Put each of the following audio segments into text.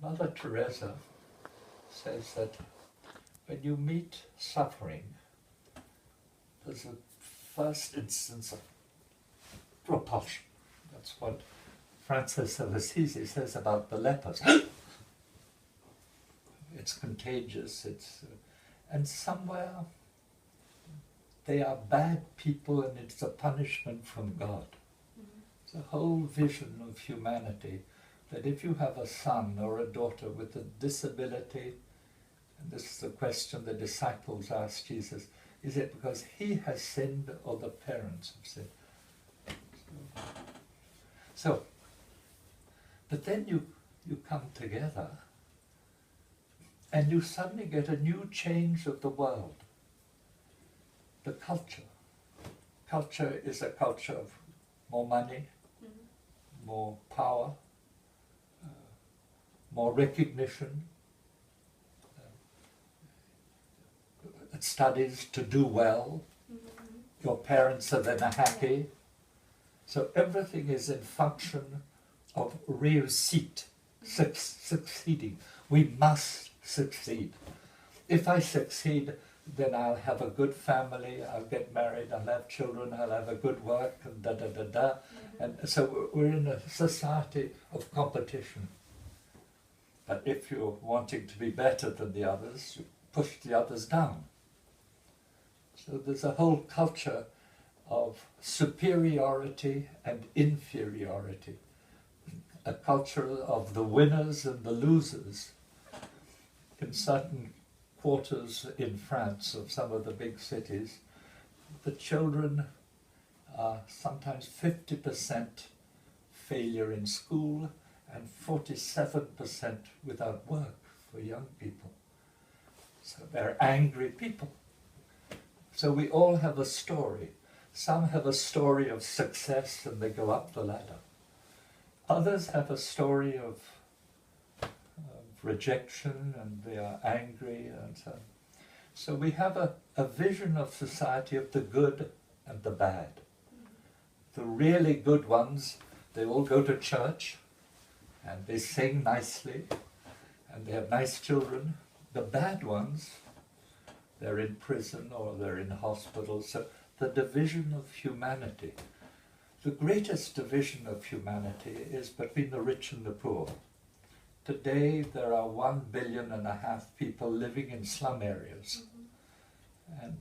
Mother Teresa says that when you meet suffering, there's a first instance of repulsion. That's what Francis of Assisi says about the lepers. It's contagious, and somewhere they are bad people and it's a punishment from God. It's a whole vision of humanity that if you have a son or a daughter with a disability, and this is the question the disciples asked Jesus, is it because he has sinned or the parents have sinned? So, but then you come together and you suddenly get a new change of the world. The culture. Culture is a culture of more money, more power, more recognition, studies to do well, your parents are then happy. So everything is in function of réussite, succeeding. We must succeed. If I succeed, then I'll have a good family, I'll get married, I'll have children, I'll have a good work, and da-da-da-da. And so we're in a society of competition. But if you're wanting to be better than the others, you push the others down. So there's a whole culture of superiority and inferiority, a culture of the winners and the losers. In certain quarters in France of some of the big cities, the children are sometimes 50% failure in school and 47% without work for young people. So they're angry people. So we all have a story. Some have a story of success and they go up the ladder. Others have a story of rejection and they are angry and so on. So we have a vision of society of the good and the bad. The really good ones, they all go to church and they sing nicely and they have nice children. The bad ones, they're in prison or they're in hospital. So the division of humanity. The greatest division of humanity is between the rich and the poor. Today there are 1.5 billion people living in slum areas. And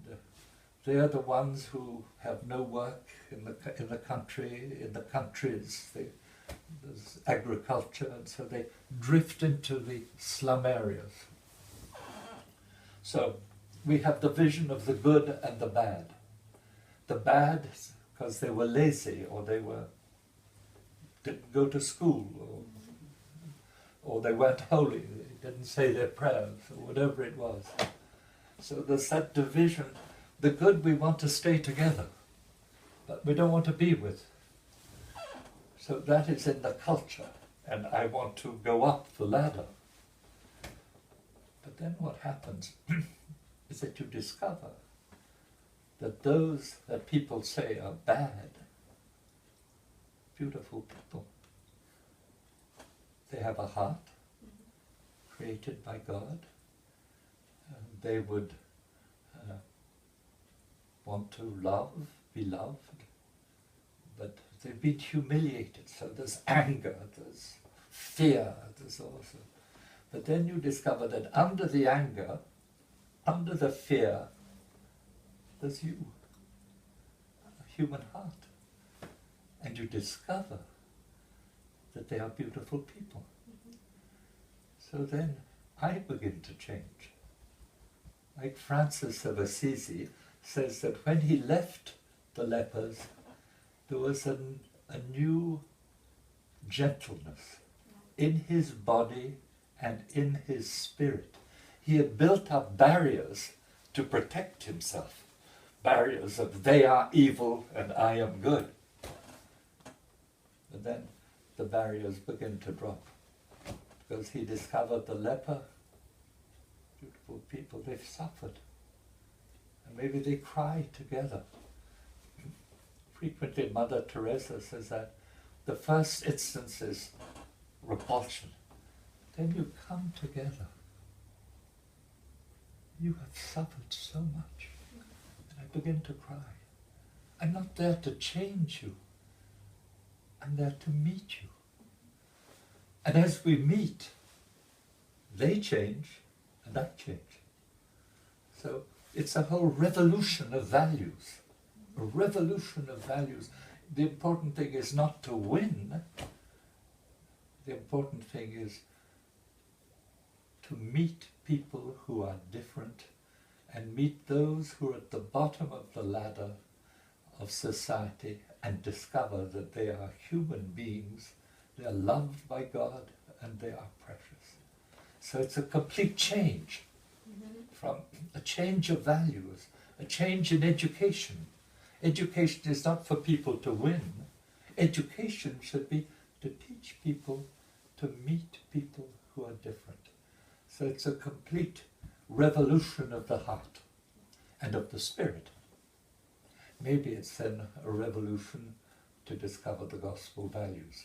they are the ones who have no work in the country, in the countries. There's agriculture, and so they drift into the slum areas. So we have the vision of the good and the bad. The bad, because they were lazy, or they didn't go to school, or they weren't holy, they didn't say their prayers, or whatever it was. So there's that division. The good we want to stay together, but we don't want to be with. So that is in the culture, and I want to go up the ladder. But then what happens is that you discover that those that people say are bad, beautiful people, they have a heart created by God. They would want to love, be loved, but they've been humiliated. So there's anger, there's fear, there's also. But then you discover that under the anger, under the fear, there's you, a human heart. And you discover that they are beautiful people. So then I begin to change. Like Francis of Assisi says that when he left the lepers, there was a new gentleness in his body and in his spirit. He had built up barriers to protect himself. Barriers of they are evil and I am good. But then the barriers begin to drop. Because he discovered the leper, beautiful people, they've suffered. And maybe they cry together. Frequently Mother Teresa says that the first instance is repulsion. then you come together. You have suffered so much. And I begin to cry. I'm not there to change you. I'm there to meet you. And as we meet, they change and I change. So it's a whole revolution of values. A revolution of values. The important thing is not to win. The important thing is to meet people who are different and meet those who are at the bottom of the ladder of society and discover that they are human beings, they are loved by God and they are precious. So it's a complete change from a change of values, a change in education. Education is not for people to win. Education should be to teach people to meet people who are different. So it's a complete revolution of the heart and of the spirit. Maybe it's then a revolution to discover the gospel values.